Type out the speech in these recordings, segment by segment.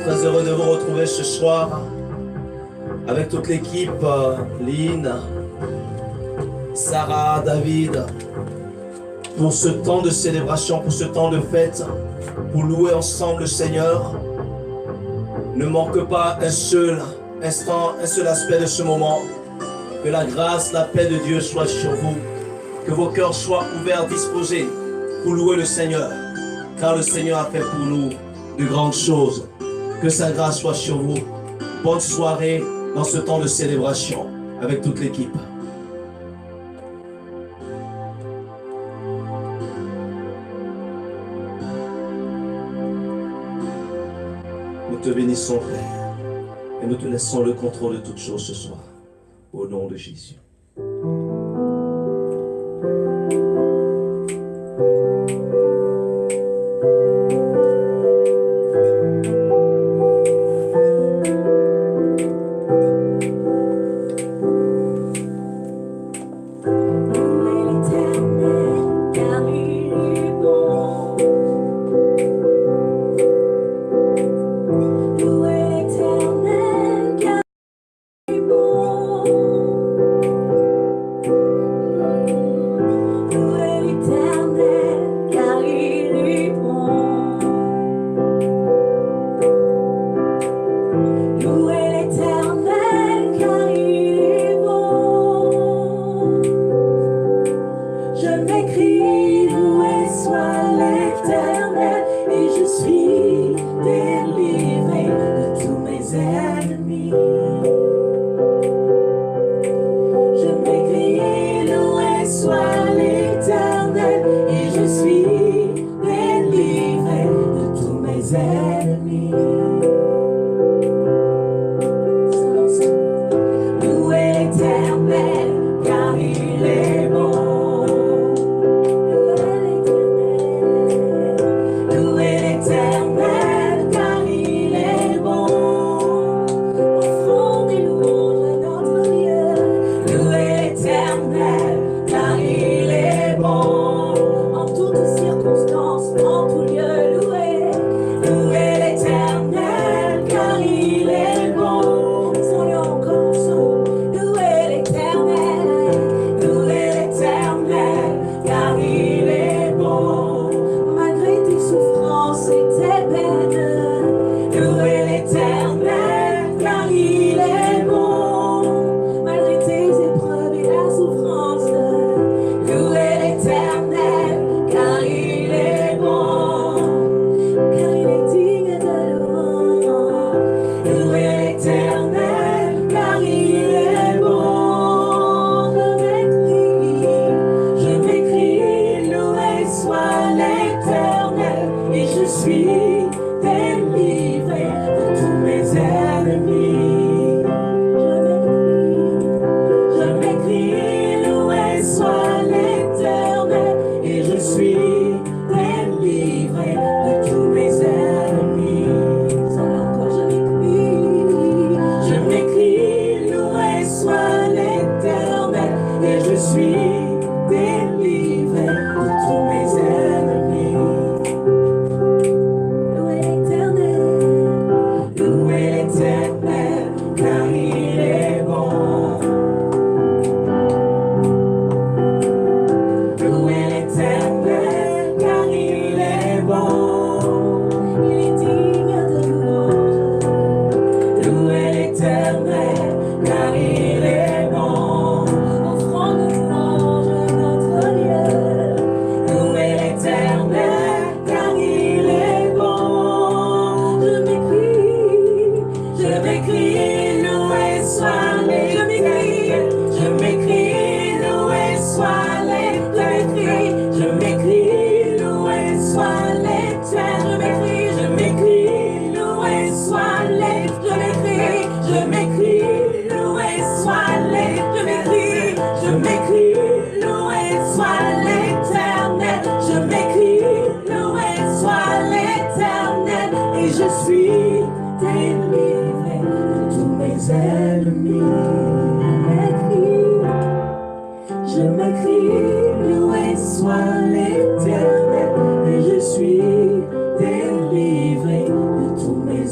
Très heureux de vous retrouver ce soir avec toute l'équipe, Lynn, Sarah, David, pour ce temps de célébration, pour ce temps de fête, pour louer ensemble le Seigneur. Ne manque pas un seul instant, un seul aspect de ce moment. Que la grâce, la paix de Dieu soit sur vous. Que vos cœurs soient ouverts, disposés pour louer le Seigneur. Car le Seigneur a fait pour nous de grandes choses. Que sa grâce soit sur vous. Bonne soirée dans ce temps de célébration avec toute l'équipe. Nous te bénissons, Père, et nous te laissons le contrôle de toutes choses ce soir. Au nom de Jésus.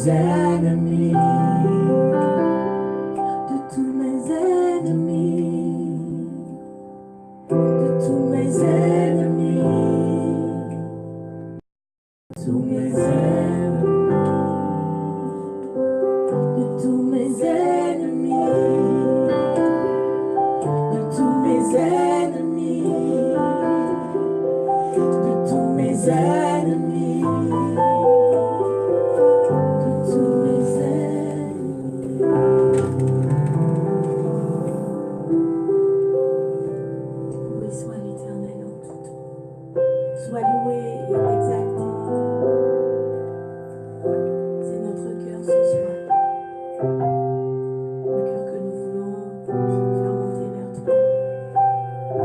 ennemis, de tous mes ennemis, de tous mes ennemis, tous mes ennemis, de tous mes ennemis, de tous mes ennemis, de tous mes ennemis, de tous mes ennemis. Oui, sois l'Éternel en tout temps. Sois loué et exalté. C'est notre cœur ce soir. Le cœur que nous voulons faire monter vers toi.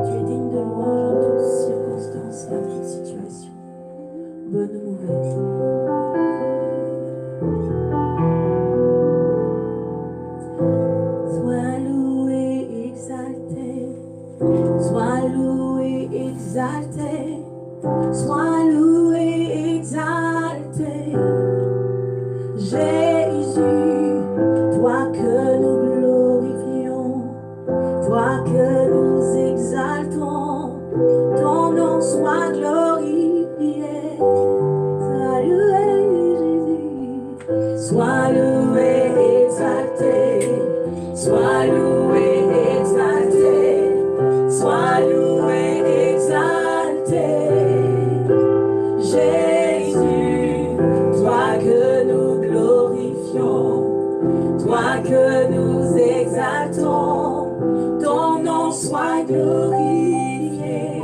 Tu es digne de louange en toutes circonstances et en toutes situations, bonnes ou mauvaises. Sois loué, exalté, sois loué, exalté, sois loué, exalté. Jésus, toi que nous glorifions, toi que nous exaltons, ton nom soit glorifié. Sois loué, Jésus, sois loué, exalté, sois loué, exalté, sois loué, exalté. Jésus, toi que nous glorifions, toi que nous exaltons, ton nom soit glorifié.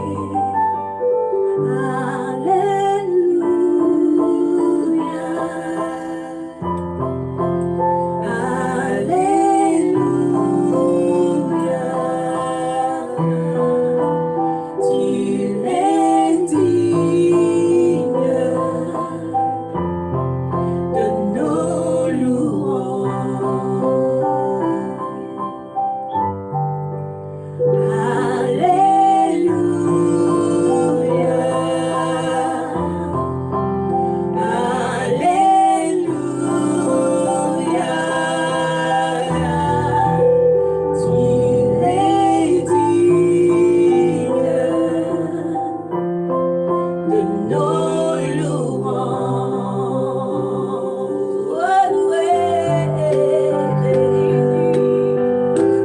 Alléluia. Alléluia. Tu es digne de nos louanges.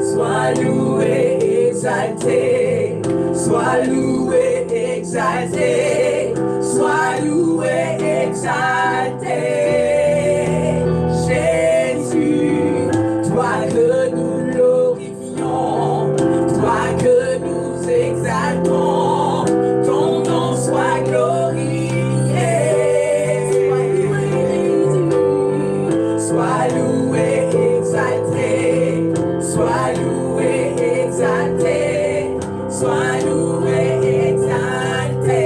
Sois loué, exalté, sois loué, exalté. Jésus, toi que nous glorifions, toi que nous exaltons, ton nom soit glorifié. Sois loué, exalté, sois loué, exalté. Sois loué, exalté,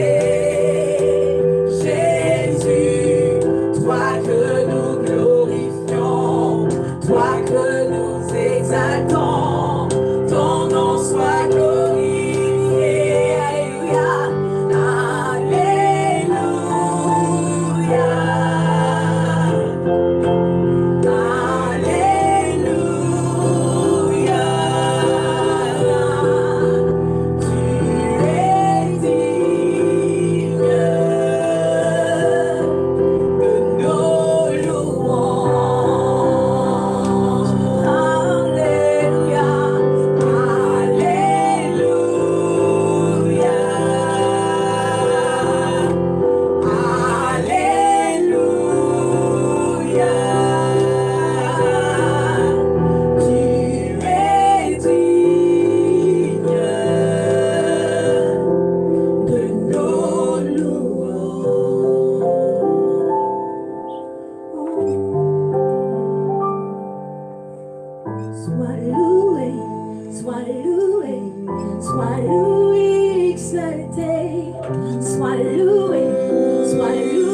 Jésus, toi que nous glorifions, toi que nous exaltons, ton nom soit glorifié. Alléluia, Alléluia. Sois loué, exalté, sois loué, Jésus,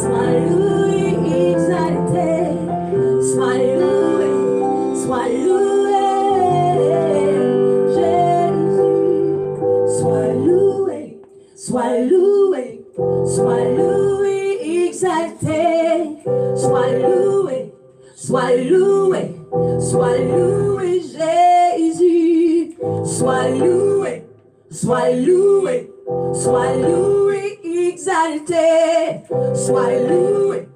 sois loué, exalté, sois loué, Jésus, sois loué. Sois loué, exalté. Sois loué, Jésus. Sois loué, exalté. Sois loué,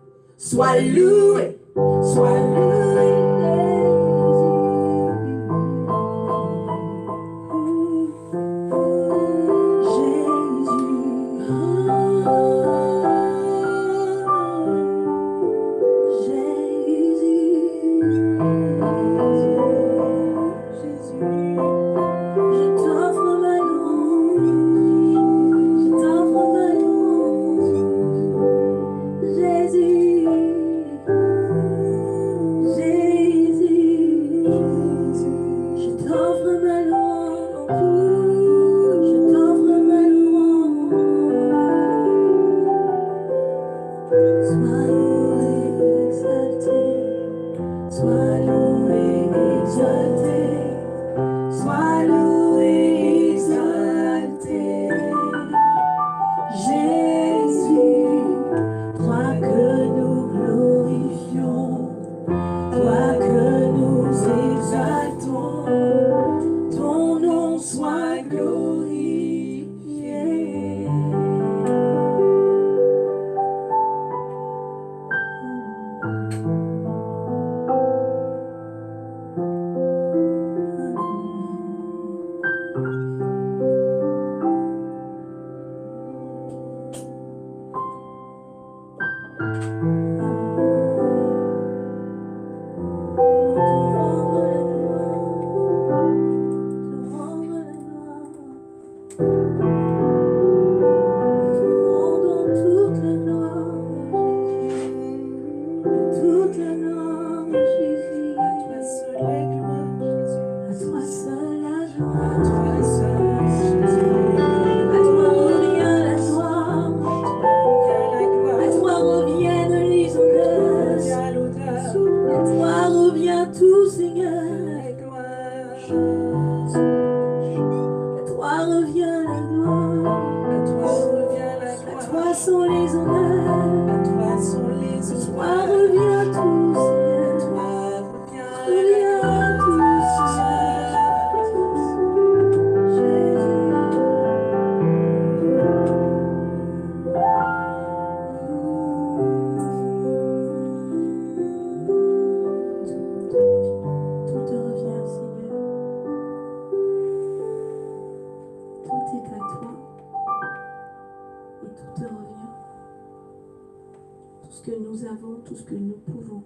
tout ce que nous pouvons.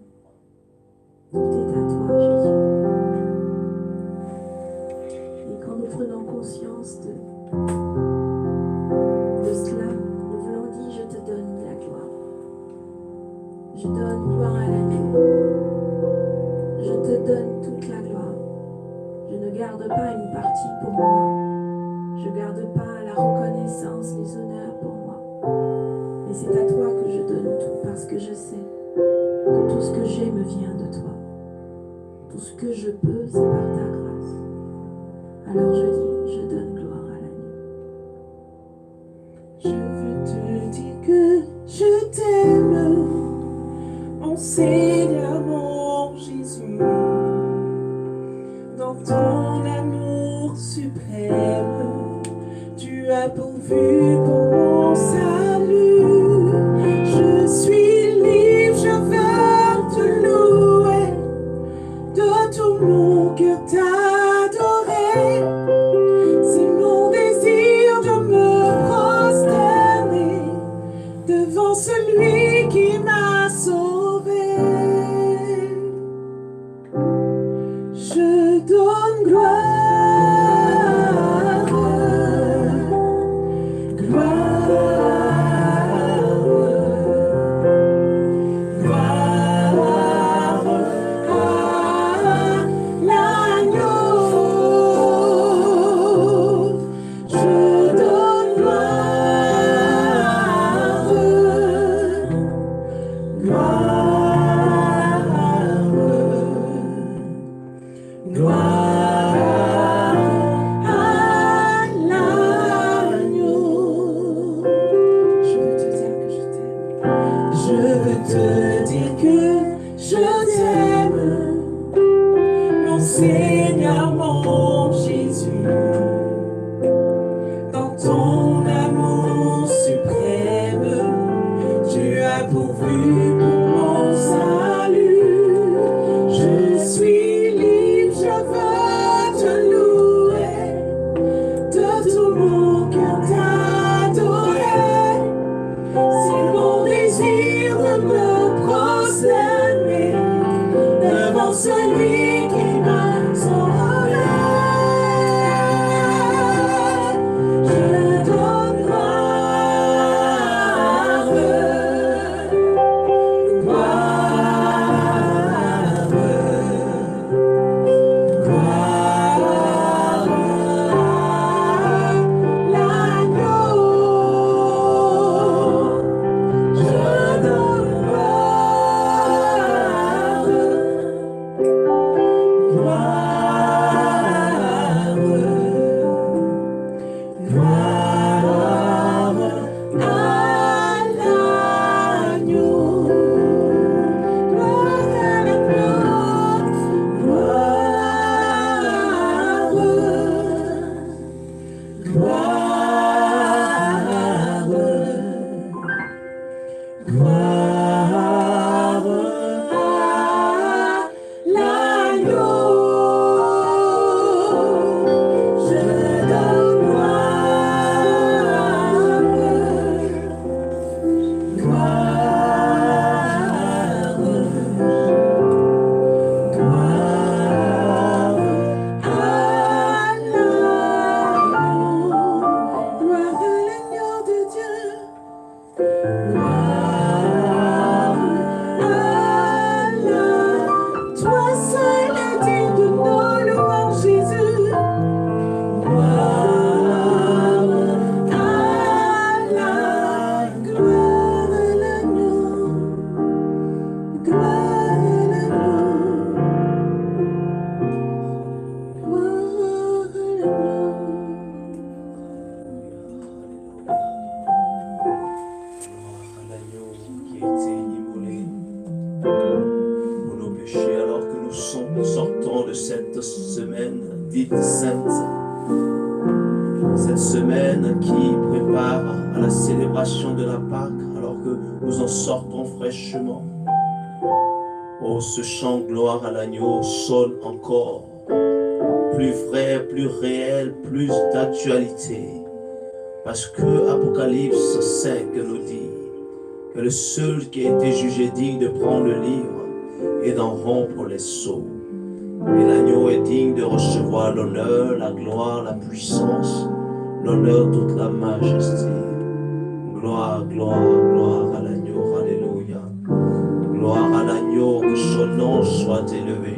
Tout est à toi, Jésus. Et quand nous prenons conscience de cela, nous voulons dire, je te donne la gloire. Je donne gloire à l'agneau. Je te donne toute la gloire. Je ne garde pas une partie pour moi. Je ne garde pas la reconnaissance, les honneurs pour moi. Mais c'est à toi que je donne tout parce que je sais que tout ce que j'ai me vient de toi. Tout ce que je peux, c'est par ta grâce. Alors je dis, je donne gloire à l'agneau. Je veux te dire que je t'aime, mon Seigneur, mon Jésus. Dans ton amour suprême, tu as pourvu pour mon salut. Je suis libre, je veux te louer, de tout mon cœur t'adorer. C'est mon désir de me prosterner devant celui qui m'a sauvé. Je donne gloire, gloire. visite sainte. Cette semaine qui prépare à la célébration de la Pâque, alors que nous en sortons fraîchement. Oh, ce chant gloire à l'agneau sonne encore, plus vrai, plus réel, plus d'actualité. Parce que Apocalypse 5 nous dit que le seul qui a été jugé digne de prendre le livre et d'en rompre les sceaux. Et l'agneau est digne de recevoir l'honneur, la gloire, la puissance, l'honneur, toute la majesté. Gloire, gloire, gloire à l'agneau, alléluia. Gloire à l'agneau, que son nom soit élevé.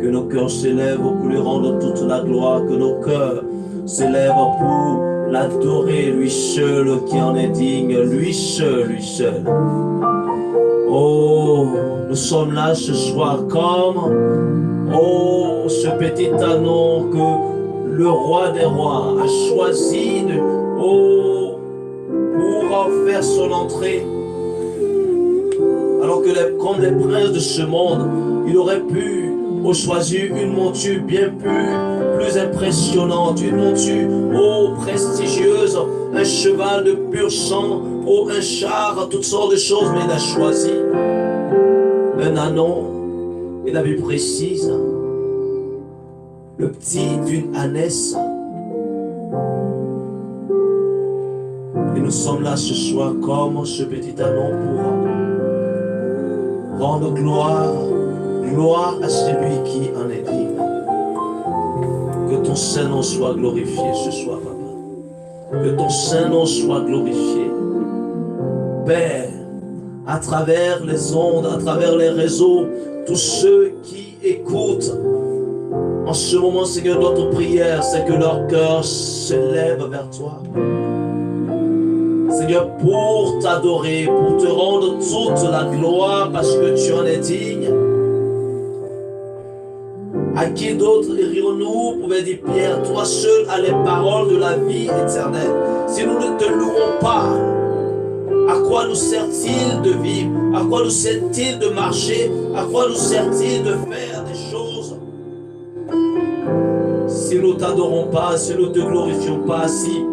Que nos cœurs s'élèvent pour lui rendre toute la gloire, que nos cœurs s'élèvent pour l'adorer, lui seul qui en est digne, lui seul, lui seul. Oh, nous sommes là ce soir comme, oh, ce petit anneau que le roi des rois a choisi pour faire son entrée. Alors que comme les princes de ce monde, il aurait pu choisir une monture bien plus impressionnante, une monture prestigieuse, un cheval de pur sang, un char, toutes sortes de choses, mais il a choisi un ânon, et la Bible précise, le petit d'une ânesse. Et nous sommes là ce soir comme ce petit ânon pour rendre gloire à celui qui en est digne. Que ton Saint-Nom soit glorifié ce soir, Papa. Que ton Saint-Nom soit glorifié. Père, à travers les ondes, à travers les réseaux, tous ceux qui écoutent, en ce moment, Seigneur, notre prière, c'est que leur cœur se lève vers toi. Seigneur, pour t'adorer, pour te rendre toute la gloire, parce que tu en es digne. À qui d'autre irions-nous, pouvait dire Pierre, toi seul as les paroles de la vie éternelle. Si nous ne te louons pas, à quoi nous sert-il de vivre? À quoi nous sert-il de marcher? À quoi nous sert-il de faire des choses? Si nous ne t'adorons pas, si nous ne te glorifions pas, si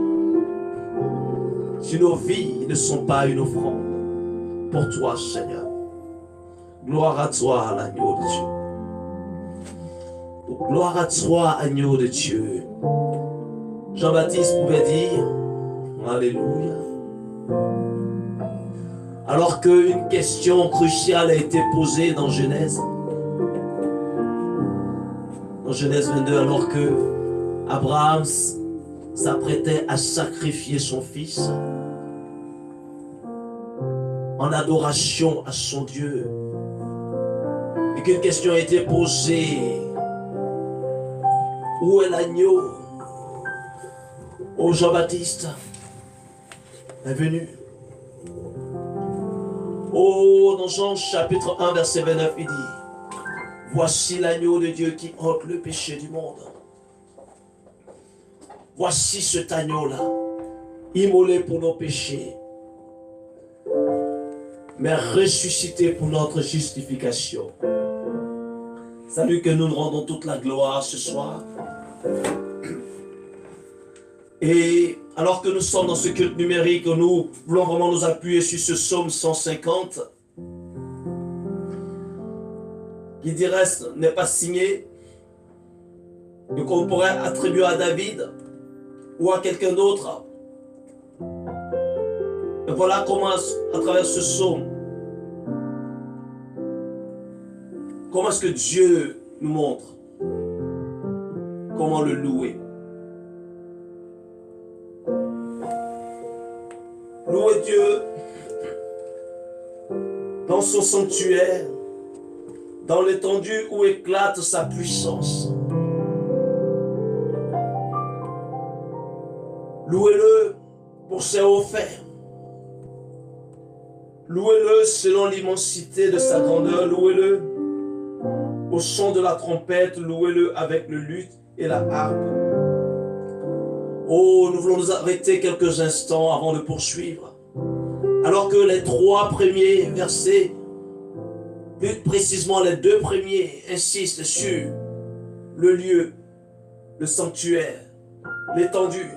nos vies ne sont pas une offrande pour toi, Seigneur. Gloire à toi, l'agneau de Dieu. Gloire à toi, agneau de Dieu. Jean-Baptiste pouvait dire Alléluia. Alors qu'une question cruciale a été posée dans Genèse. Dans Genèse 22, alors que Abraham s'apprêtait à sacrifier son fils en adoration à son Dieu. Et qu'une question a été posée. Où est l'agneau? Oh, Jean-Baptiste est venu. Oh, dans Jean chapitre 1, verset 29, il dit, voici l'agneau de Dieu qui ôte le péché du monde. Voici cet agneau-là, immolé pour nos péchés, mais ressuscité pour notre justification. Salut, que nous nous rendons toute la gloire ce soir. Et alors que nous sommes dans ce culte numérique, nous voulons vraiment nous appuyer sur ce psaume 150 qui dirait n'est pas signé, mais qu'on pourrait attribuer à David ou à quelqu'un d'autre. Et voilà comment, à travers ce psaume, comment est-ce que Dieu nous montre comment le louer. Louer Dieu dans son sanctuaire, dans l'étendue où éclate sa puissance. Louez-le pour ses hauts faits. Louez-le selon l'immensité de sa grandeur. Louez-le au son de la trompette. Louez-le avec le luth et la harpe. Oh, nous voulons nous arrêter quelques instants avant de poursuivre. Alors que les 3 premiers versets, plus précisément les 2 premiers, insistent sur le lieu, le sanctuaire, l'étendue.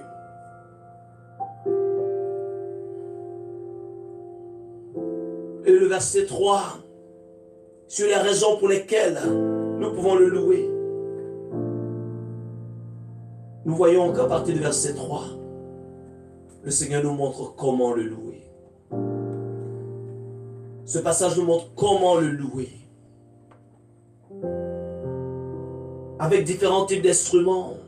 Et le verset 3, sur les raisons pour lesquelles nous pouvons le louer. Nous voyons qu'à partir du verset 3, le Seigneur nous montre comment le louer. Ce passage nous montre comment le louer. Avec différents types d'instruments.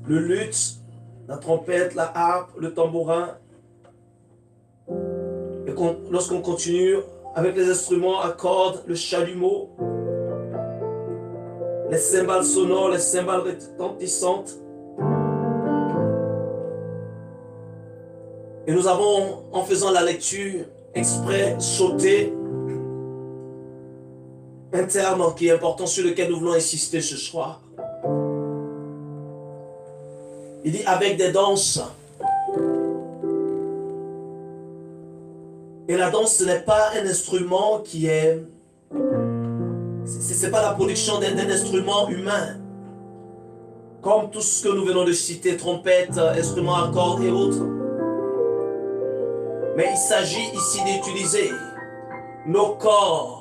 Le luth, la trompette, la harpe, le tambourin. Et lorsqu'on continue avec les instruments à cordes, le chalumeau, les cymbales sonores, les cymbales retentissantes. Et nous avons, en faisant la lecture, exprès sauté un terme qui est important, sur lequel nous voulons insister ce soir. Il dit avec des danses. Et la danse, ce n'est pas un instrument qui est... C'est pas la production d'un instrument humain. Comme tout ce que nous venons de citer, trompette, instruments à cordes et autres. Mais il s'agit ici d'utiliser nos corps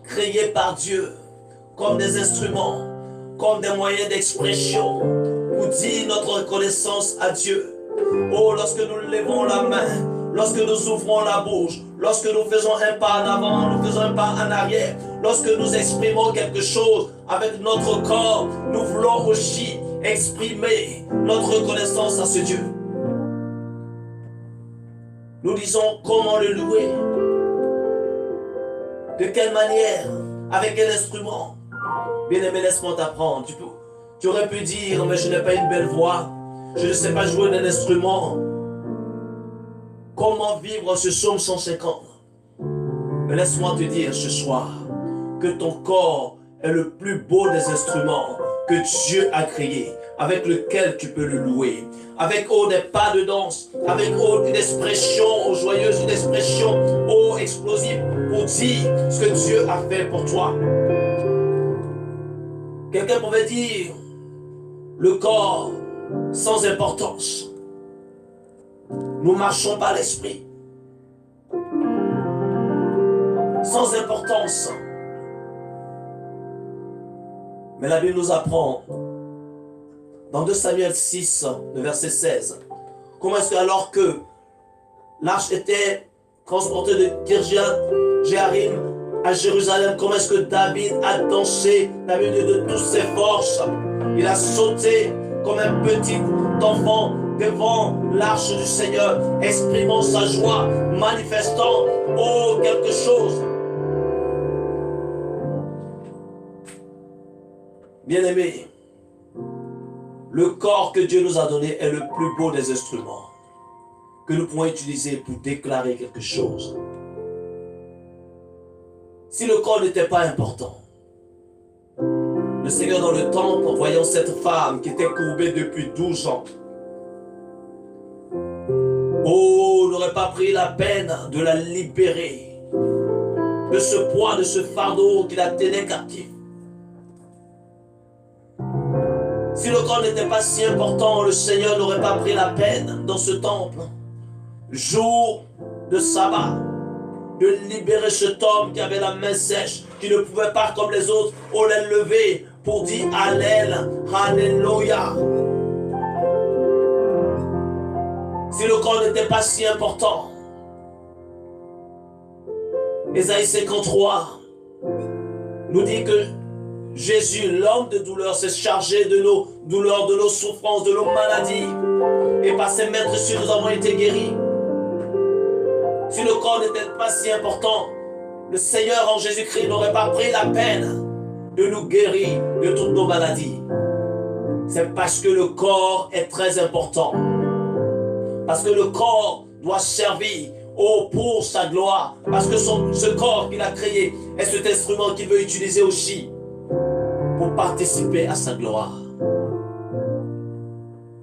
créés par Dieu comme des instruments, comme des moyens d'expression pour dire notre reconnaissance à Dieu. Oh, lorsque nous levons la main, lorsque nous ouvrons la bouche, lorsque nous faisons un pas en avant, nous faisons un pas en arrière, lorsque nous exprimons quelque chose avec notre corps, nous voulons aussi exprimer notre reconnaissance à ce Dieu. Nous disons comment le louer. De quelle manière? Avec quel instrument? Bien-aimé, laisse-moi t'apprendre. Tu aurais pu dire, mais je n'ai pas une belle voix. Je ne sais pas jouer d'un instrument. Comment vivre ce psaume 150? Mais laisse-moi te dire ce soir que ton corps est le plus beau des instruments que Dieu a créé, avec lequel tu peux le louer. Avec des pas de danse, avec une expression joyeuse, une expression explosive pour dire ce que Dieu a fait pour toi. Quelqu'un pouvait dire le corps sans importance. Nous marchons par l'esprit. Sans importance. Mais la Bible nous apprend dans 2 Samuel 6, le verset 16, comment est-ce que alors que l'arche était transportée de Kirjat Jéarim à Jérusalem, comment est-ce que David a dansé, David de toutes ses forces, il a sauté comme un petit enfant devant l'arche du Seigneur, exprimant sa joie, manifestant quelque chose. Bien-aimé, le corps que Dieu nous a donné est le plus beau des instruments que nous pouvons utiliser pour déclarer quelque chose. Si le corps n'était pas important, le Seigneur dans le temple, voyant cette femme qui était courbée depuis 12 ans, n'aurait pas pris la peine de la libérer de ce poids, de ce fardeau qui la tenait captive. Si le corps n'était pas si important, le Seigneur n'aurait pas pris la peine dans ce temple, jour de sabbat, de libérer cet homme qui avait la main sèche, qui ne pouvait pas comme les autres, les lever pour dire Allel, Alléluia. Si le corps n'était pas si important, Ésaïe 53 nous dit que Jésus, l'homme de douleur, s'est chargé de nos douleurs, de nos souffrances, de nos maladies. Et par ses maîtres sur nous avons été guéris. Si le corps n'était pas si important, le Seigneur en Jésus-Christ n'aurait pas pris la peine de nous guérir de toutes nos maladies. C'est parce que le corps est très important. Parce que le corps doit servir pour sa gloire. Parce que ce corps qu'il a créé est cet instrument qu'il veut utiliser aussi pour participer à sa gloire.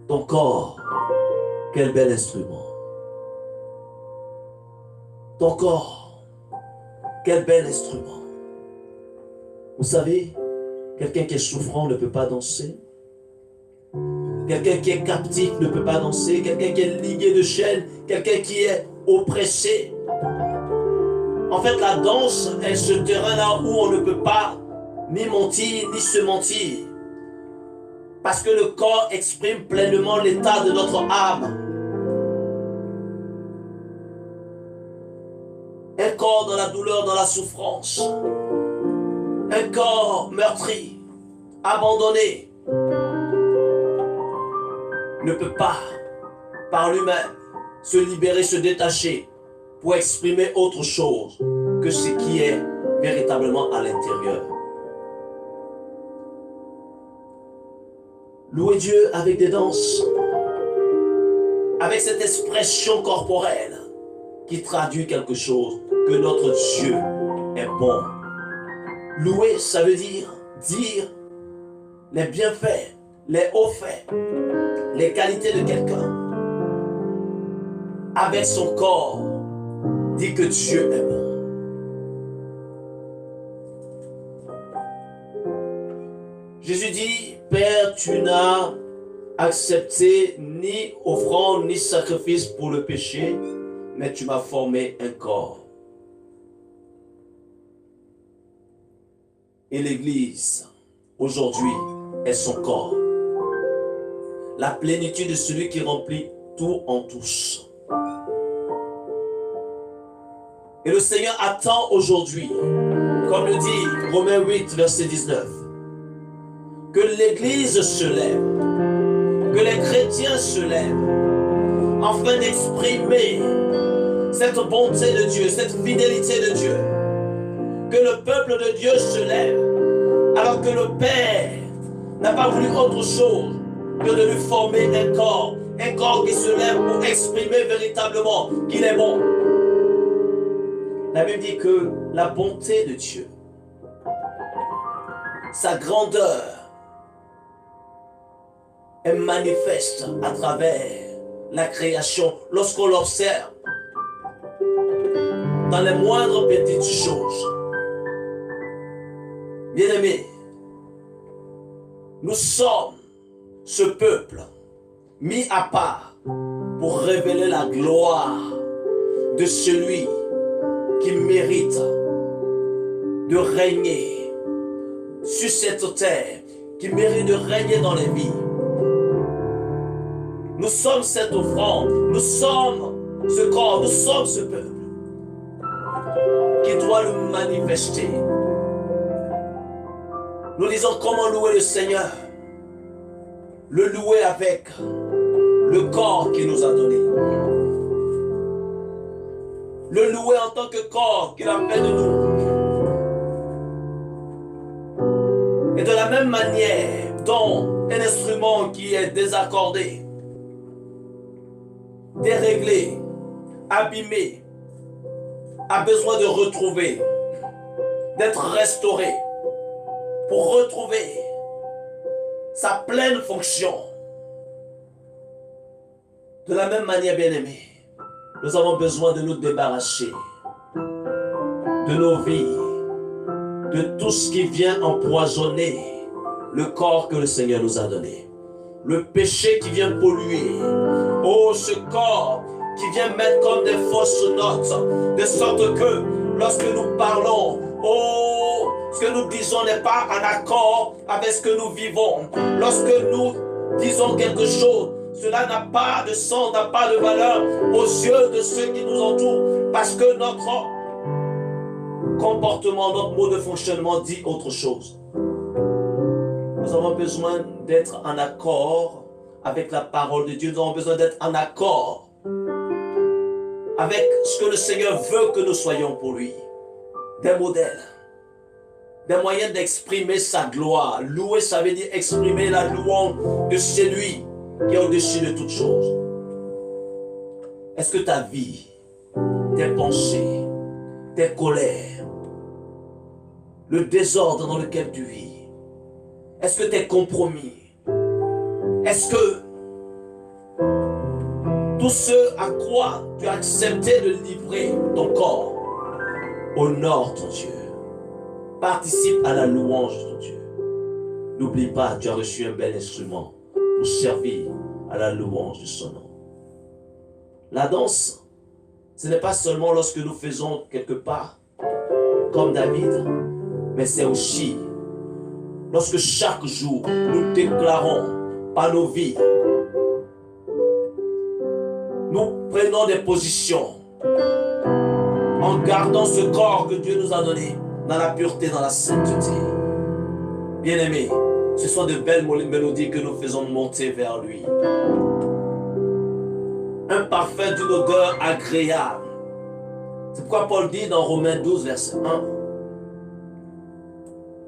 Ton corps, quel bel instrument. Ton corps, quel bel instrument. Vous savez, quelqu'un qui est souffrant ne peut pas danser. Quelqu'un qui est captif ne peut pas danser. Quelqu'un qui est lié de chaînes, quelqu'un qui est oppressé. En fait, la danse est ce terrain-là où on ne peut pas ni mentir, ni se mentir. Parce que le corps exprime pleinement l'état de notre âme. Un corps dans la douleur, dans la souffrance. Un corps meurtri, abandonné, ne peut pas, par lui-même, se libérer, se détacher pour exprimer autre chose que ce qui est véritablement à l'intérieur. Louer Dieu avec des danses, avec cette expression corporelle qui traduit quelque chose, que notre Dieu est bon. Louer, ça veut dire les bienfaits, les hauts faits, les qualités de quelqu'un. Avec son corps, dit que Dieu est bon. Jésus dit, Père, tu n'as accepté ni offrande ni sacrifice pour le péché, mais tu m'as formé un corps. Et l'Église, aujourd'hui, est son corps. La plénitude de celui qui remplit tout en tous. Et le Seigneur attend aujourd'hui, comme le dit Romains 8, verset 19, que l'Église se lève, que les chrétiens se lèvent, afin d'exprimer cette bonté de Dieu, cette fidélité de Dieu. Que le peuple de Dieu se lève, alors que le Père n'a pas voulu autre chose que de lui former un corps qui se lève pour exprimer véritablement qu'il est bon. La Bible dit que la bonté de Dieu, sa grandeur, est manifeste à travers la création lorsqu'on l'observe dans les moindres petites choses. Bien-aimés, nous sommes ce peuple mis à part pour révéler la gloire de celui qui mérite de régner sur cette terre, qui mérite de régner dans les vies. Nous sommes cette offrande, nous sommes ce corps, nous sommes ce peuple qui doit le manifester. Nous disons comment louer le Seigneur. Le louer avec le corps qu'il nous a donné. Le louer en tant que corps qu'il a fait de nous. Et de la même manière dont un instrument qui est désaccordé, déréglé, abîmé, a besoin de retrouver, d'être restauré, pour retrouver sa pleine fonction. De la même manière, bien-aimés, nous avons besoin de nous débarrasser de nos vies, de tout ce qui vient empoisonner le corps que le Seigneur nous a donné. Le péché qui vient polluer. Oh, ce corps qui vient mettre comme des fausses notes, de sorte que lorsque nous parlons, oh, ce que nous disons n'est pas en accord avec ce que nous vivons. Lorsque nous disons quelque chose, cela n'a pas de sens, n'a pas de valeur aux yeux de ceux qui nous entourent, parce que notre comportement, notre mode de fonctionnement dit autre chose. Nous avons besoin d'être en accord avec la parole de Dieu. Nous avons besoin d'être en accord avec ce que le Seigneur veut que nous soyons pour lui. Des modèles, des moyens d'exprimer sa gloire. Louer, ça veut dire exprimer la louange de celui qui est au-dessus de toutes choses. Est-ce que ta vie, tes pensées, tes colères, le désordre dans lequel tu vis, est-ce que tes compromis, est-ce que tout ce à quoi tu as accepté de livrer ton corps honore ton Dieu? Participe à la louange de ton Dieu. N'oublie pas, tu as reçu un bel instrument pour servir à la louange de son nom. La danse, ce n'est pas seulement lorsque nous faisons quelque part, comme David, mais c'est aussi lorsque chaque jour, nous déclarons par nos vies, nous prenons des positions en gardant ce corps que Dieu nous a donné dans la pureté, dans la sainteté. Bien-aimés, ce sont de belles mélodies que nous faisons monter vers lui. Un parfum d'une odeur agréable. C'est pourquoi Paul dit dans Romains 12, verset 1,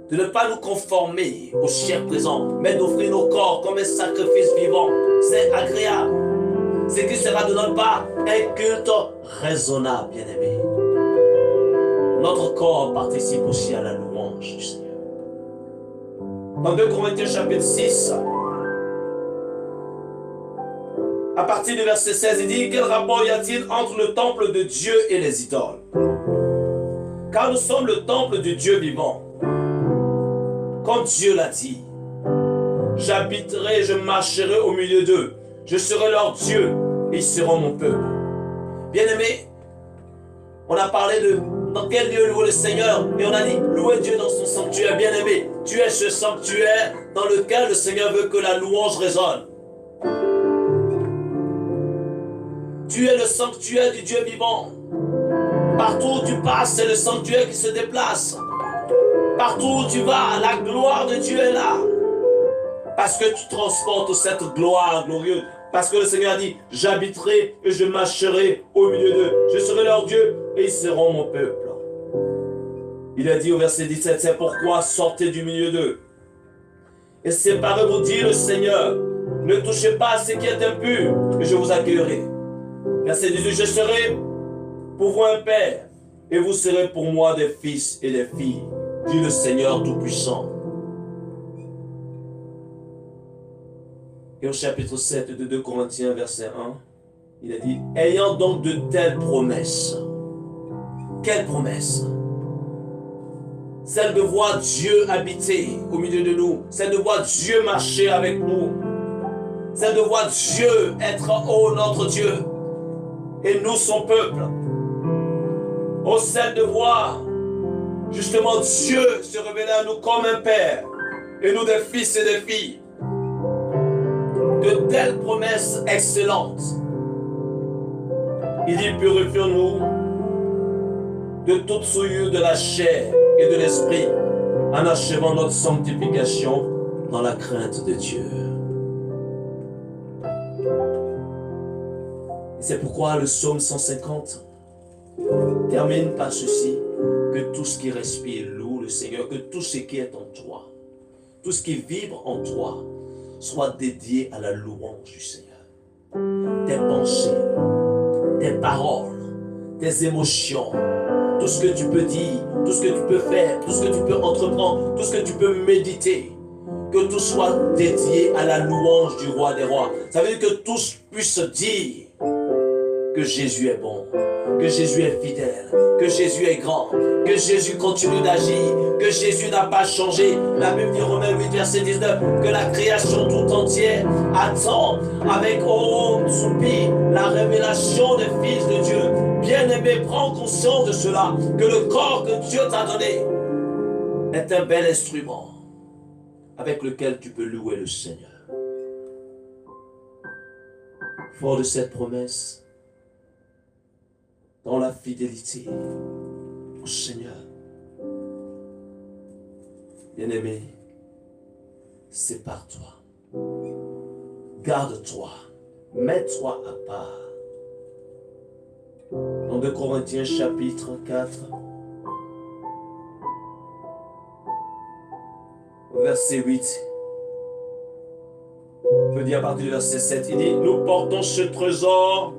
de ne pas nous conformer au siècle présent, mais d'offrir nos corps comme un sacrifice vivant. C'est agréable. Ce qui sera de notre part un culte raisonnable, bien-aimé. Notre corps participe aussi à la louange du Seigneur. Dans 2 Corinthiens chapitre 6, à partir du verset 16, il dit: quel rapport y a-t-il entre le temple de Dieu et les idoles? Car nous sommes le temple du Dieu vivant. Comme Dieu l'a dit, j'habiterai, je marcherai au milieu d'eux. Je serai leur Dieu et ils seront mon peuple. Bien-aimés, on a parlé de dans quel lieu louer le Seigneur et on a dit louer Dieu dans son sanctuaire. Bien-aimé, tu es ce sanctuaire dans lequel le Seigneur veut que la louange résonne. Tu es le sanctuaire du Dieu vivant. Partout où tu passes, c'est le sanctuaire qui se déplace. Partout où tu vas, la gloire de Dieu est là. Parce que tu transportes cette gloire glorieuse. Parce que le Seigneur a dit, j'habiterai et je marcherai au milieu d'eux. Je serai leur Dieu et ils seront mon peuple. Il a dit au verset 17, c'est pourquoi sortez du milieu d'eux. Et séparez-vous, dit le Seigneur. Ne touchez pas à ce qui est impur et je vous accueillerai. Verset 18, je serai pour vous un père et vous serez pour moi des fils et des filles, dit le Seigneur Tout-Puissant. Et au chapitre 7 de 2 Corinthiens, verset 1, il a dit, ayant donc de telles promesses. Quelles promesses? Celle de voir Dieu habiter au milieu de nous, celle de voir Dieu marcher avec nous, celle de voir Dieu être, oh notre Dieu, et nous son peuple. Oh, celle de voir justement Dieu se révéler à nous comme un père, et nous des fils et des filles. De telles promesses excellentes. Il dit, purifions-nous de toute souillure de la chair et de l'esprit, en achevant notre sanctification dans la crainte de Dieu. C'est pourquoi le psaume 150 termine par ceci, que tout ce qui respire loue le Seigneur, que tout ce qui est en toi, tout ce qui vibre en toi, soit dédié à la louange du Seigneur. Tes pensées, tes paroles, tes émotions, tout ce que tu peux dire, tout ce que tu peux faire, tout ce que tu peux entreprendre, tout ce que tu peux méditer, que tout soit dédié à la louange du roi des rois. Ça veut dire que tous puissent dire que Jésus est bon, que Jésus est fidèle, que Jésus est grand, que Jésus continue d'agir, que Jésus n'a pas changé. La Bible dit Romains 8, verset 19, que la création tout entière attend avec soupir la révélation des fils de Dieu. Bien-aimé, prends conscience de cela, que le corps que Dieu t'a donné est un bel instrument avec lequel tu peux louer le Seigneur. Fort de cette promesse, dans la fidélité au Seigneur. Bien-aimé, sépare-toi, garde-toi, mets-toi à part. Dans 2 Corinthiens chapitre 4, verset 8, on peut dire à partir du verset 7, il dit, nous portons ce trésor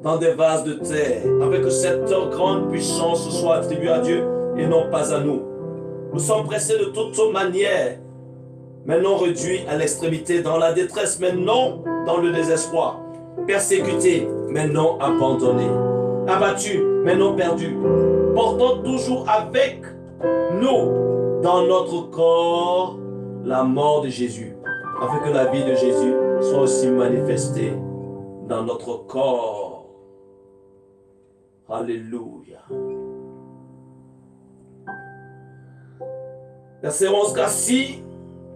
dans des vases de terre, afin que cette grande puissance soit attribuée à Dieu et non pas à nous. Nous sommes pressés de toute manière, mais non réduits à l'extrémité, dans la détresse, mais non dans le désespoir, persécutés, mais non abandonnés, abattus, mais non perdus, portant toujours avec nous, dans notre corps, la mort de Jésus, afin que la vie de Jésus soit aussi manifestée dans notre corps. Alléluia. Verset 11,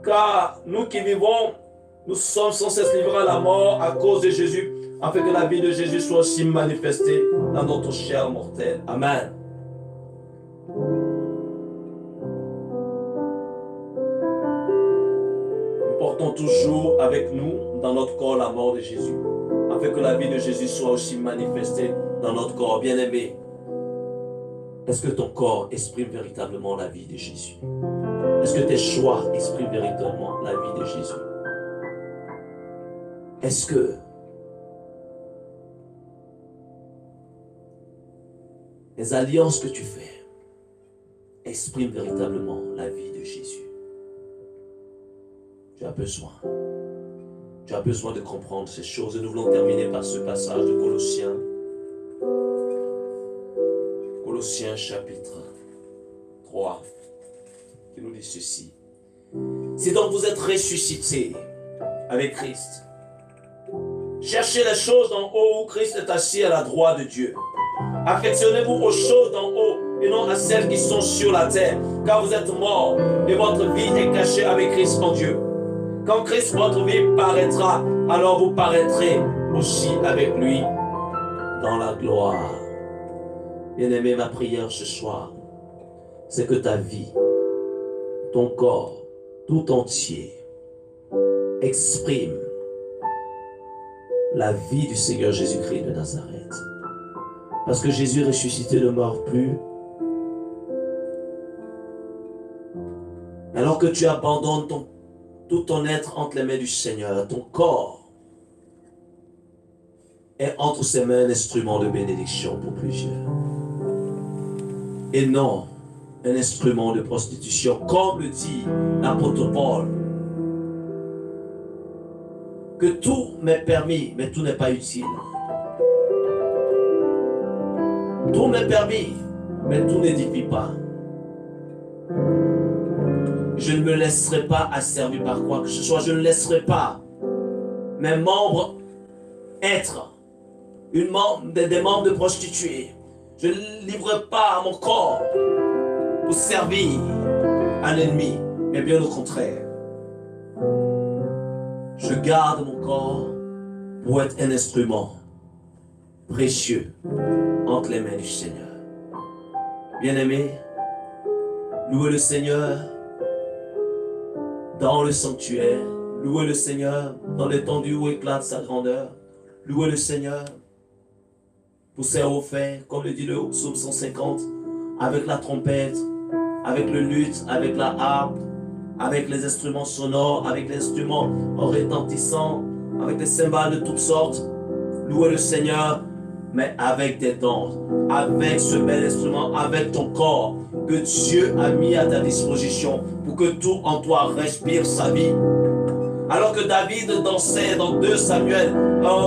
car nous qui vivons, nous sommes sans cesse livrés à la mort à cause de Jésus, afin que la vie de Jésus soit aussi manifestée dans notre chair mortelle. Amen. Nous portons toujours avec nous dans notre corps la mort de Jésus, afin que la vie de Jésus soit aussi manifestée dans notre corps. Bien-aimé, est-ce que ton corps exprime véritablement la vie de Jésus? Est-ce que tes choix expriment véritablement la vie de Jésus? Est-ce que les alliances que tu fais expriment véritablement la vie de Jésus? Tu as besoin de comprendre ces choses. Et nous voulons terminer par ce passage de Colossiens. Colossiens chapitre 3, qui nous dit ceci. Si donc vous êtes ressuscités avec Christ, cherchez les choses d'en haut où Christ est assis à la droite de Dieu. Affectionnez-vous aux choses d'en haut et non à celles qui sont sur la terre, car vous êtes morts et votre vie est cachée avec Christ en Dieu. Quand Christ, votre vie, paraîtra, alors vous paraîtrez aussi avec lui dans la gloire. Bien-aimé, ma prière ce soir, c'est que ta vie, ton corps, tout entier, exprime la vie du Seigneur Jésus-Christ de Nazareth. Parce que Jésus ressuscité ne meurt plus. Alors que tu abandonnes tout ton être entre les mains du Seigneur, ton corps est entre ses mains un instrument de bénédiction pour plusieurs. Et non un instrument de prostitution, comme le dit l'apôtre Paul. Que tout m'est permis, mais tout n'est pas utile. Tout m'est permis, mais tout n'édifie pas. Je ne me laisserai pas asservir par quoi que ce soit. Je ne laisserai pas mes membres être des membres de prostituées. Je ne livrerai pas mon corps pour servir à l'ennemi, mais bien au contraire. Je garde mon corps pour être un instrument précieux entre les mains du Seigneur. Bien-aimé, louez le Seigneur dans le sanctuaire. Louez le Seigneur dans l'étendue où éclate sa grandeur. Louez le Seigneur pour ses hauts faits, comme le dit le psaume 150, avec la trompette, avec le luth, avec la harpe, avec les instruments sonores, avec les instruments retentissants, avec les cymbales de toutes sortes. Louez le Seigneur, mais avec tes dons, avec ce bel instrument, avec ton corps que Dieu a mis à ta disposition pour que tout en toi respire sa vie. Alors que David dansait dans 2 Samuel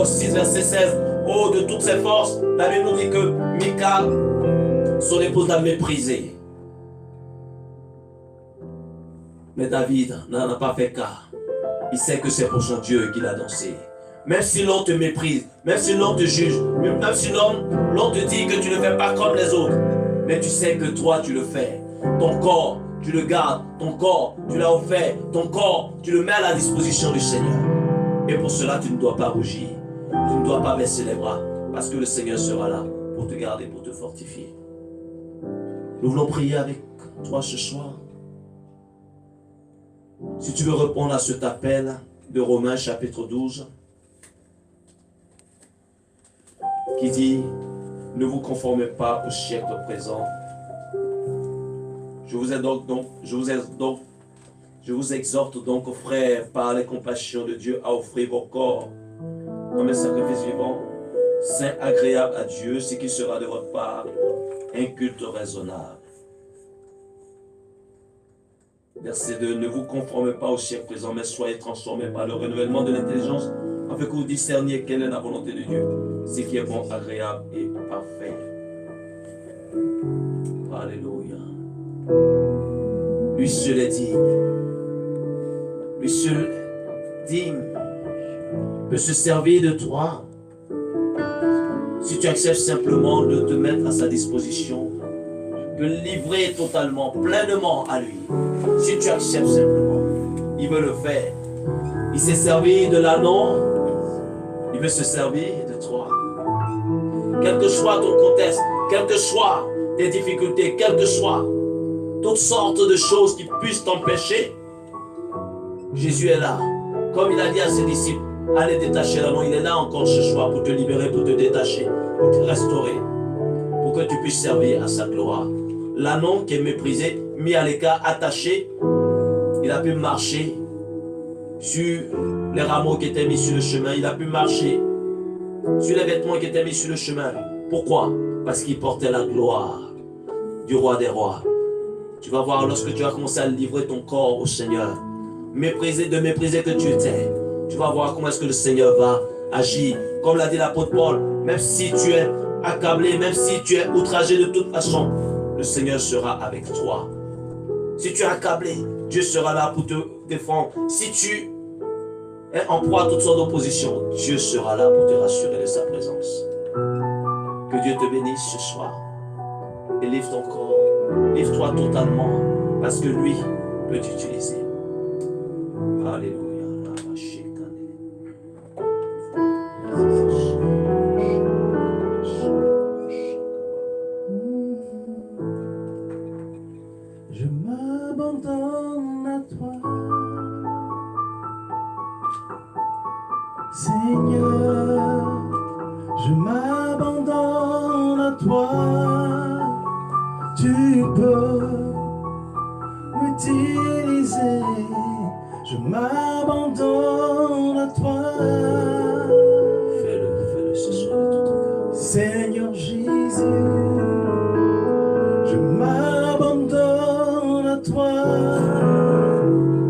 6 verset 16, oh, de toutes ses forces, la Bible nous dit que Michal, son épouse, l'a méprisé. Mais David n'en a pas fait cas. Il sait que c'est pour son Dieu qu'il a dansé. Même si l'on te méprise, même si l'on te juge, même si l'on te dit que tu ne fais pas comme les autres, mais tu sais que toi tu le fais. Ton corps, tu le gardes. Ton corps, tu l'as offert. Ton corps, tu le mets à la disposition du Seigneur. Et pour cela, tu ne dois pas rougir. Tu ne dois pas baisser les bras, parce que le Seigneur sera là pour te garder, pour te fortifier. Nous voulons prier avec toi ce soir. Si tu veux répondre à cet appel de Romains chapitre 12, qui dit, ne vous conformez pas au siècle présent. Je vous exhorte donc, frères, par les compassions de Dieu, à offrir vos corps comme un sacrifice vivant, saint, agréable à Dieu, ce qui sera de votre part un culte raisonnable. Verset 2, ne vous conformez pas au siècle présent, mais soyez transformés par le renouvellement de l'intelligence, afin que vous discerniez quelle est la volonté de Dieu, ce qui est bon, agréable et parfait. Alléluia. Lui seul est digne. Lui seul digne peut se servir de toi. Si tu acceptes simplement de te mettre à sa disposition, de livrer totalement, pleinement à lui. Si tu acceptes simplement, il veut le faire. Il s'est servi de l'anneau, il veut se servir de toi. Quel que soit ton contexte, quel que soit tes difficultés, quelles que soient toutes sortes de choses qui puissent t'empêcher, Jésus est là. Comme il a dit à ses disciples, allez détacher l'anneau, il est là encore ce soir pour te libérer, pour te détacher, pour te restaurer, pour que tu puisses servir à sa gloire. L'anneau qui est méprisé, mis à l'écart, attaché, il a pu marcher sur les rameaux qui étaient mis sur le chemin, il a pu marcher sur les vêtements qui étaient mis sur le chemin. Pourquoi? Parce qu'il portait la gloire du roi des rois. Tu vas voir lorsque tu vas commencer à livrer ton corps au Seigneur, mépriser que tu étais, tu vas voir comment est-ce que le Seigneur va agir. Comme l'a dit l'apôtre Paul, même si tu es accablé, même si tu es outragé de toute façon, le Seigneur sera avec toi. Si tu es accablé, Dieu sera là pour te défendre. Si tu es en proie à toutes sortes d'oppositions, Dieu sera là pour te rassurer de sa présence. Que Dieu te bénisse ce soir. Et livre ton corps. Livre-toi totalement. Parce que lui peut t'utiliser. Alléluia. Je m'abandonne à toi, Seigneur. Je m'abandonne à toi. Tu peux m'utiliser. Je m'abandonne à toi. Fais-le ce soir de tout ton cœur. Seigneur Jésus, je m'abandonne à toi.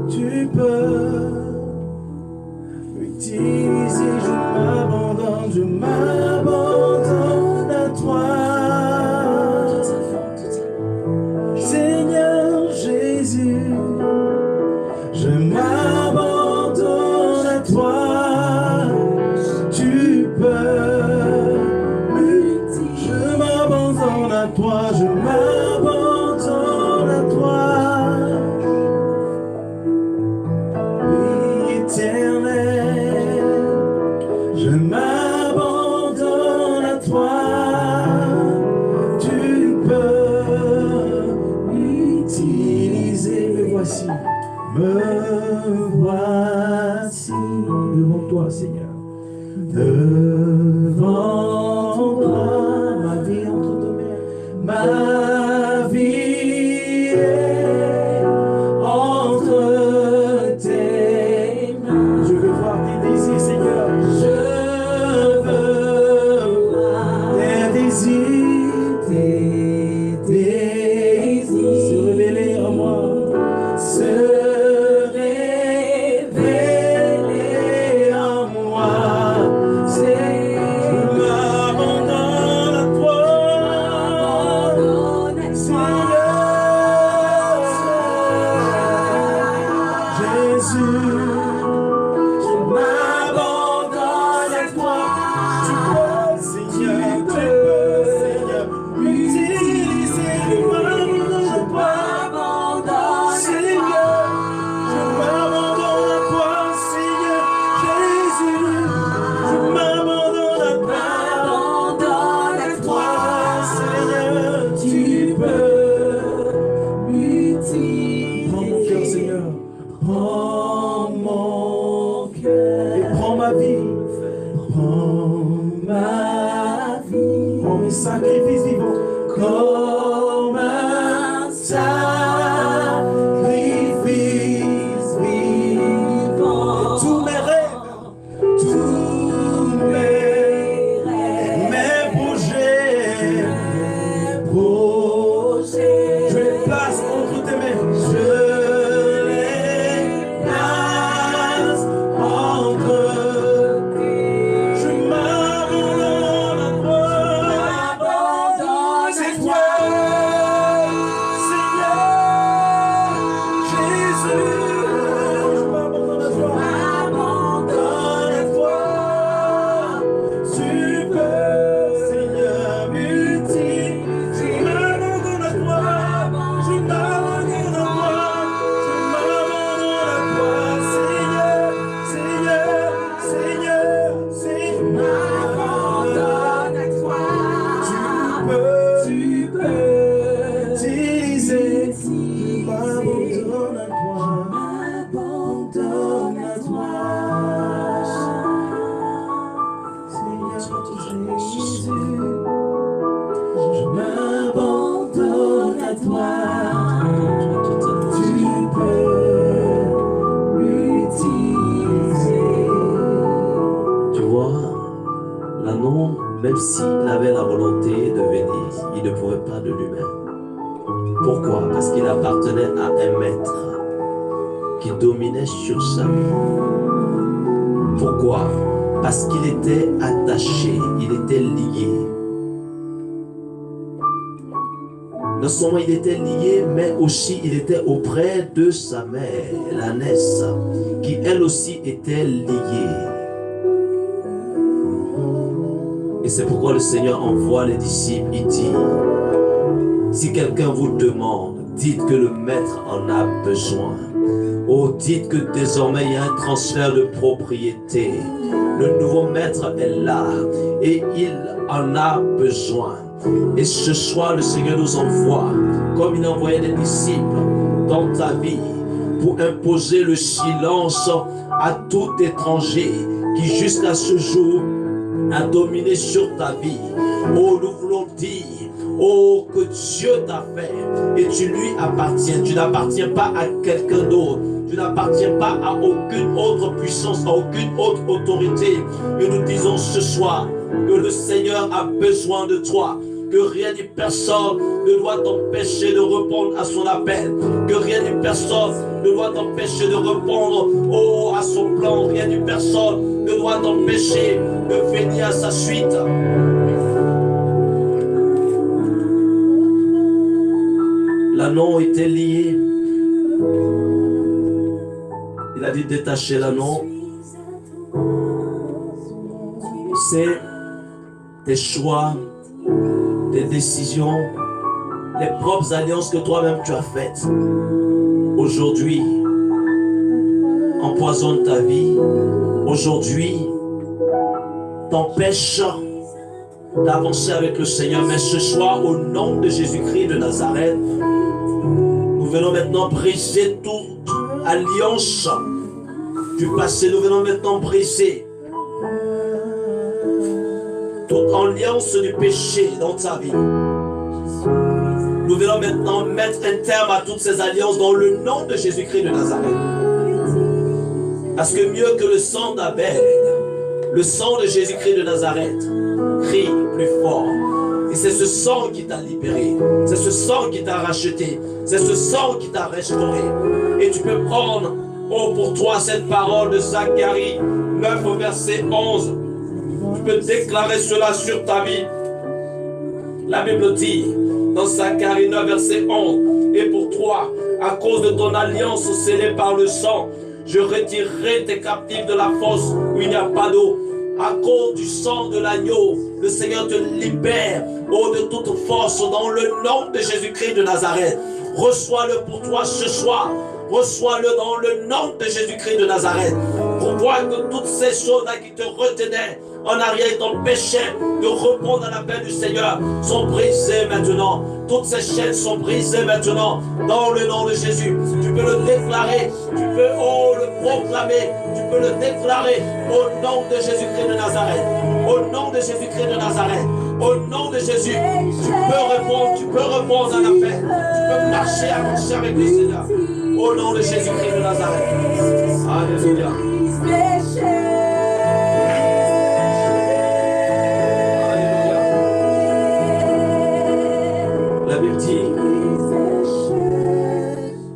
Tu peux m'utiliser. Je m'abandonne à toi. Seigneur Jésus, je m'abandonne à toi. Tu peux m'utiliser. Je m'abandonne à toi. Je m'abandonne à toi. Oui, éternel, je m'abandonne à toi. Tu peux m'utiliser. Me voici. Me voici devant toi, Seigneur. Devant toi, ma vie entre tes mains. Ma vie est entre tes mains. Je veux voir tes désirs, Seigneur. Je veux voir tes désirs, se révéler en moi. Se révéler en moi. Je m'abandonne à toi. Jésus, je m'abandonne à toi. Tu peux, Seigneur, tu peux, Seigneur, m'utiliser. Je m'abandonne à toi. Seigneur, je m'abandonne à toi, Seigneur. Jésus, je m'abandonne à toi. Seigneur, tu peux m'utiliser. Prends mon cœur, Seigneur. Prends mon cœur. Et prends ma vie. Prends ma vie. Prends mes sacrifices vivants. Comme un sacrifice vivant. Et tous mes rêves. Mes projets. Je les place entre tes mains. Je les place entre tes. Je m'abandonne à toi. C'est toi. L'anneau, même s'il avait la volonté de venir, il ne pouvait pas de lui-même. Pourquoi? Parce qu'il appartenait à un maître qui dominait sur sa vie. Pourquoi? Parce qu'il était attaché, il était lié. Non seulement il était lié, mais aussi il était auprès de sa mère, l'ânesse, qui elle aussi était liée. Et c'est pourquoi le Seigneur envoie les disciples, il dit, si quelqu'un vous demande, dites que le maître en a besoin. Oh, dites que désormais il y a un transfert de propriété. Le nouveau maître est là et il en a besoin. Et ce soir, le Seigneur nous envoie, comme il envoyait des disciples dans ta vie, pour imposer le silence à tout étranger qui jusqu'à ce jour a dominé sur ta vie. Oh, nous voulons dire, oh, que Dieu t'a fait et tu lui appartiens. Tu n'appartiens pas à quelqu'un d'autre. Tu n'appartiens pas à aucune autre puissance, à aucune autre autorité. Et nous disons ce soir que le Seigneur a besoin de toi. Que rien ni personne ne doit t'empêcher de répondre à son appel. Que rien ni personne ne doit t'empêcher de répondre à son plan. Rien ni personne ne doit t'empêcher de venir à sa suite. L'anneau était lié. Il a dit détacher l'anneau. C'est tes choix, tes décisions, les propres alliances que toi-même tu as faites. Aujourd'hui, empoisonne ta vie. Aujourd'hui, t'empêche d'avancer avec le Seigneur. Mais ce soir, au nom de Jésus-Christ de Nazareth, nous venons maintenant briser toute alliance du passé. Nous venons maintenant briser toute alliance du péché dans ta vie. Nous venons maintenant mettre un terme à toutes ces alliances dans le nom de Jésus-Christ de Nazareth. Parce que mieux que le sang d'Abel, le sang de Jésus-Christ de Nazareth crie plus fort. Et c'est ce sang qui t'a libéré. C'est ce sang qui t'a racheté. C'est ce sang qui t'a restauré. Et tu peux prendre, pour toi, cette parole de Zacharie 9 au verset 11. Tu peux déclarer cela sur ta vie. La Bible dit, dans Zacharie 9 verset 11, et pour toi, à cause de ton alliance scellée par le sang, je retirerai tes captifs de la fosse où il n'y a pas d'eau. À cause du sang de l'agneau, le Seigneur te libère de toute force dans le nom de Jésus-Christ de Nazareth. Reçois-le pour toi ce soir. Reçois-le dans le nom de Jésus-Christ de Nazareth. Pour voir que toutes ces choses-là qui te retenaient en arrière et t'empêchaient de répondre à l'appel du Seigneur sont brisées maintenant. Toutes ces chaînes sont brisées maintenant dans le nom de Jésus. Tu peux le déclarer, tu peux le proclamer, tu peux le déclarer au nom de Jésus-Christ de Nazareth. Au nom de Jésus-Christ de Nazareth. Au nom de Jésus, tu peux répondre à l'appel. Tu peux marcher, avancer avec le Seigneur. Au nom de Jésus-Christ de Nazareth. Alléluia. Alléluia. La Bible dit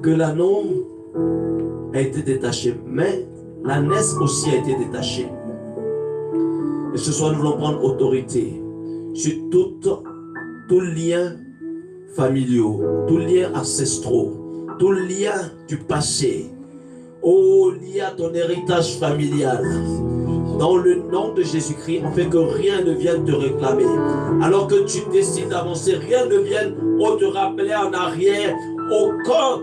que l'anneau a été détaché, mais l'ânesse aussi a été détachée. Et ce soir, nous voulons prendre autorité sur tout lien familial, tout lien ancestraux, tout lien du passé, lié à ton héritage familial. Dans le nom de Jésus-Christ, on fait que rien ne vienne te réclamer. Alors que tu décides d'avancer, rien ne vienne te rappeler en arrière. Aucun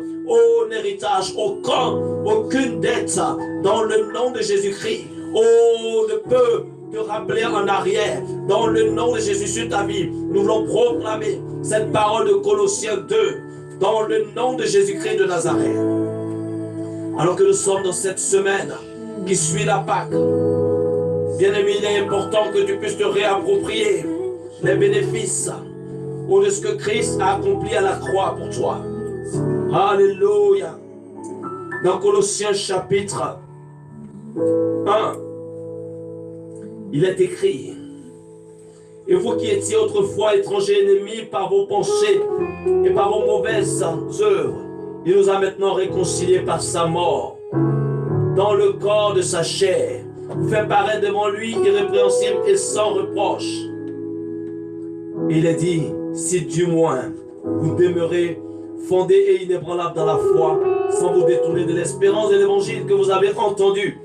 héritage, aucune dette. Dans le nom de Jésus-Christ, ne peut te rappeler en arrière. Dans le nom de Jésus sur ta vie, nous voulons proclamer cette parole de Colossiens 2. Dans le nom de Jésus-Christ de Nazareth. Alors que nous sommes dans cette semaine qui suit la Pâque, bien-aimé, il est important que tu puisses te réapproprier les bénéfices de ce que Christ a accompli à la croix pour toi. Alléluia. Dans Colossiens chapitre 1, il est écrit, Et vous qui étiez autrefois étrangers ennemis par vos pensées et par vos mauvaises œuvres, il nous a maintenant réconciliés par sa mort, dans le corps de sa chair, fait paraître devant lui irrépréhensible et sans reproche. Il est dit, si du moins vous demeurez fondés et inébranlables dans la foi, sans vous détourner de l'espérance de l'évangile que vous avez entendu,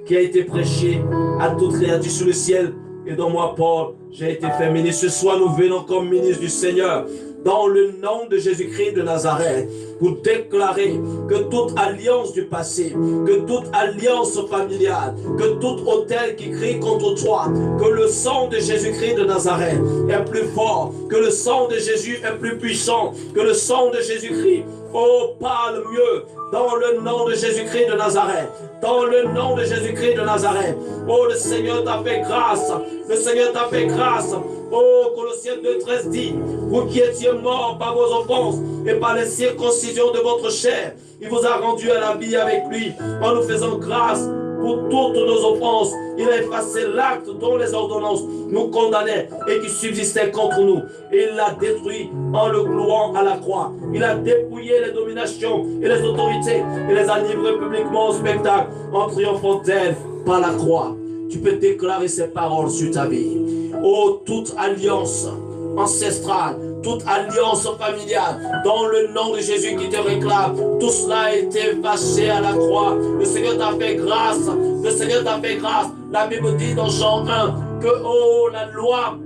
qui a été prêché à toute créature sous le ciel, et dont moi, Paul, j'ai été fait ministre. Ce soir, nous venons comme ministre du Seigneur, dans le nom de Jésus-Christ de Nazareth, pour déclarer que toute alliance du passé, que toute alliance familiale, que tout autel qui crie contre toi, que le sang de Jésus-Christ de Nazareth est plus fort, que le sang de Jésus est plus puissant, que le sang de Jésus-Christ, oh, parle mieux, dans le nom de Jésus-Christ de Nazareth, dans le nom de Jésus-Christ de Nazareth. Oh, le Seigneur t'a fait grâce, le Seigneur t'a fait grâce. Oh, Colossiens 2,13 dit, vous qui étiez morts par vos offenses et par les circoncisions de votre chair, il vous a rendu à la vie avec lui en nous faisant grâce pour toutes nos offenses. Il a effacé l'acte dont les ordonnances nous condamnaient et qui subsistait contre nous. Et il l'a détruit en le clouant à la croix. Il a dépouillé les dominations et les autorités et les a livrées publiquement au spectacle en triomphant d'elles par la croix. Tu peux déclarer ces paroles sur ta vie. Oh, toute alliance ancestrale, toute alliance familiale, dans le nom de Jésus qui te réclame, tout cela a été effacé à la croix. Le Seigneur t'a fait grâce, le Seigneur t'a fait grâce. La Bible dit dans Jean 1 que, oh, la loi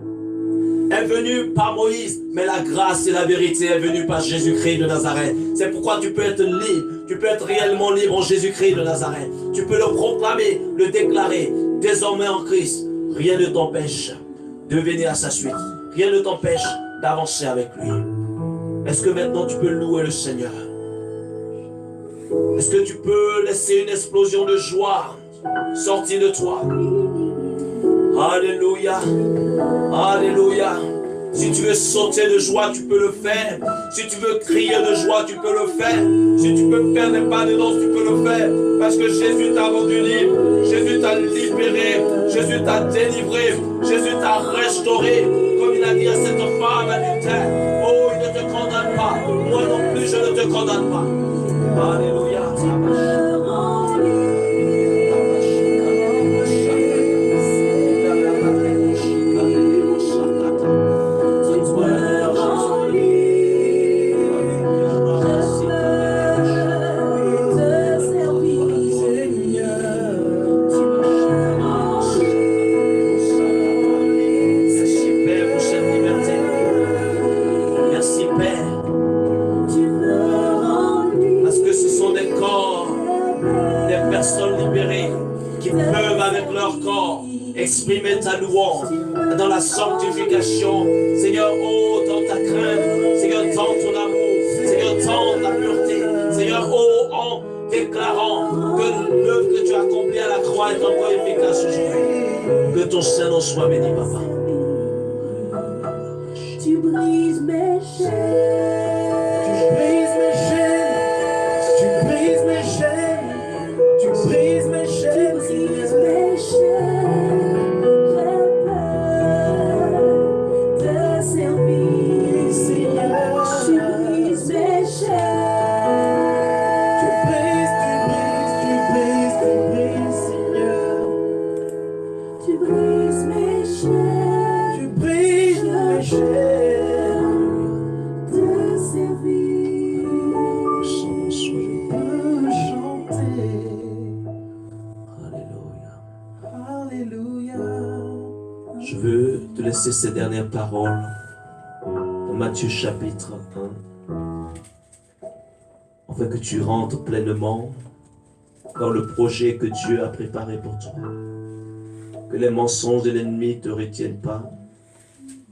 est venue par Moïse, mais la grâce et la vérité est venue par Jésus-Christ de Nazareth. C'est pourquoi tu peux être libre, tu peux être réellement libre en Jésus-Christ de Nazareth. Tu peux le proclamer, le déclarer. Désormais en Christ, rien ne t'empêche de venir à sa suite. Rien ne t'empêche d'avancer avec lui. Est-ce que maintenant tu peux louer le Seigneur? Est-ce que tu peux laisser une explosion de joie sortir de toi? Alléluia. Alléluia. Si tu veux sauter de joie, tu peux le faire. Si tu veux crier de joie, tu peux le faire. Si tu peux faire des pas de danse, tu peux le faire. Parce que Jésus t'a rendu libre. Jésus t'a libéré. Jésus t'a délivré. Jésus t'a restauré. Comme il a dit à cette femme adultère. Oh, il ne te condamne pas. Moi non plus, je ne te condamne pas. Alléluia. Exprimer ta louange dans la sanctification. Seigneur, oh, dans ta crainte. Seigneur, dans ton amour. Seigneur, dans ta pureté. Seigneur, oh, en déclarant que l'œuvre que tu as accomplie à la croix est encore efficace aujourd'hui. Que ton Saint-Nom soit béni, Papa. Tu brises mes chaînes. Tu brises mes chaînes. Tu brises mes chaînes. Tu brises mes chaînes. Tu brises mes chaînes. Laissez ces dernières paroles dans Matthieu chapitre 1, afin que tu rentres pleinement dans le projet que Dieu a préparé pour toi. Que les mensonges de l'ennemi ne te retiennent pas.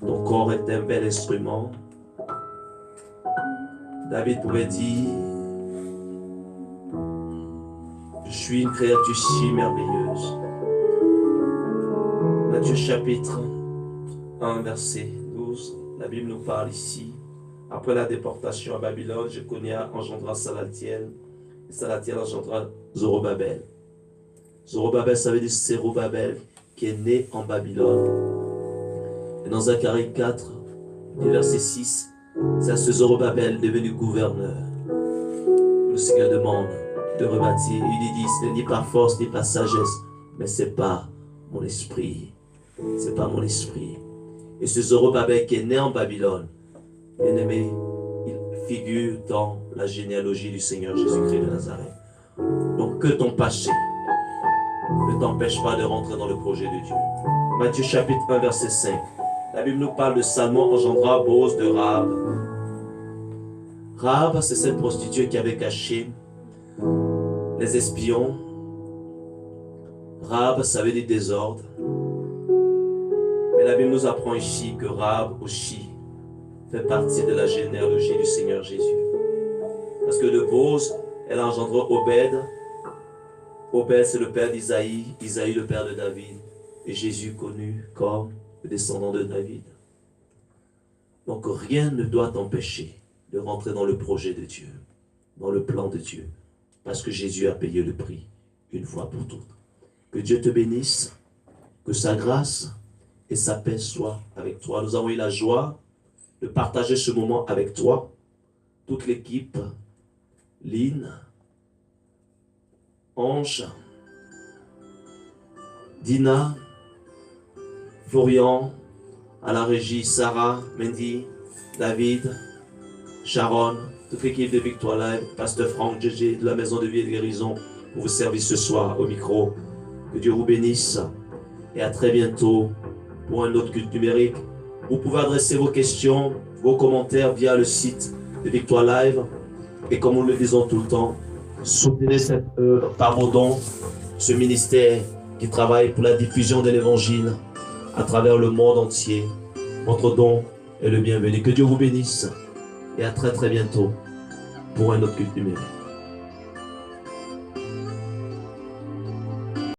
Ton corps est un bel instrument. David pouvait dire, je suis une créature si merveilleuse. Matthieu chapitre 1, verset 12, la Bible nous parle ici. Après la déportation à Babylone, Jéconia engendra Salatiel, et Salatiel engendra Zorobabel. Zorobabel, ça veut dire Zérubabel, qui est né en Babylone. Et dans Zacharie 4, verset 6, c'est à ce Zorobabel devenu gouverneur. Le Seigneur demande de rebâtir. Il dit, ce n'est ni par force ni par sagesse, mais c'est par mon esprit. C'est par mon esprit. Et ce Zorobabel qui est né en Babylone, bien aimé, il figure dans la généalogie du Seigneur Jésus-Christ de Nazareth. Donc que ton péché ne t'empêche pas de rentrer dans le projet de Dieu. Matthieu chapitre 1 verset 5. La Bible nous parle de Salmon engendra Bose de Rahab. Rahab, c'est cette prostituée qui avait caché les espions. Rahab, ça veut dire désordre. Mais la Bible nous apprend ici que Rahab aussi fait partie de la généalogie du Seigneur Jésus. Parce que de Bose, elle engendra Obed. Obed, c'est le père d'Isaïe. Isaïe, le père de David. Et Jésus connu comme le descendant de David. Donc rien ne doit t'empêcher de rentrer dans le projet de Dieu, dans le plan de Dieu. Parce que Jésus a payé le prix une fois pour toutes. Que Dieu te bénisse, que sa grâce et sa paix soient avec toi. Nous avons eu la joie de partager ce moment avec toi, toute l'équipe, Lynn, Ange, Dina, Florian, à la régie, Sarah, Mendy, David, Sharon, toute l'équipe de Victoire Live, Pasteur Franck, JJ, de la Maison de Vie et de Guérison, pour vous servir ce soir au micro. Que Dieu vous bénisse et à très bientôt pour un autre culte numérique. Vous pouvez adresser vos questions, vos commentaires via le site de Victoire Live. Et comme nous le disons tout le temps, soutenez cette œuvre par vos dons, ce ministère qui travaille pour la diffusion de l'Évangile à travers le monde entier. Votre don est le bienvenu. Que Dieu vous bénisse et à très très bientôt pour un autre culte numérique.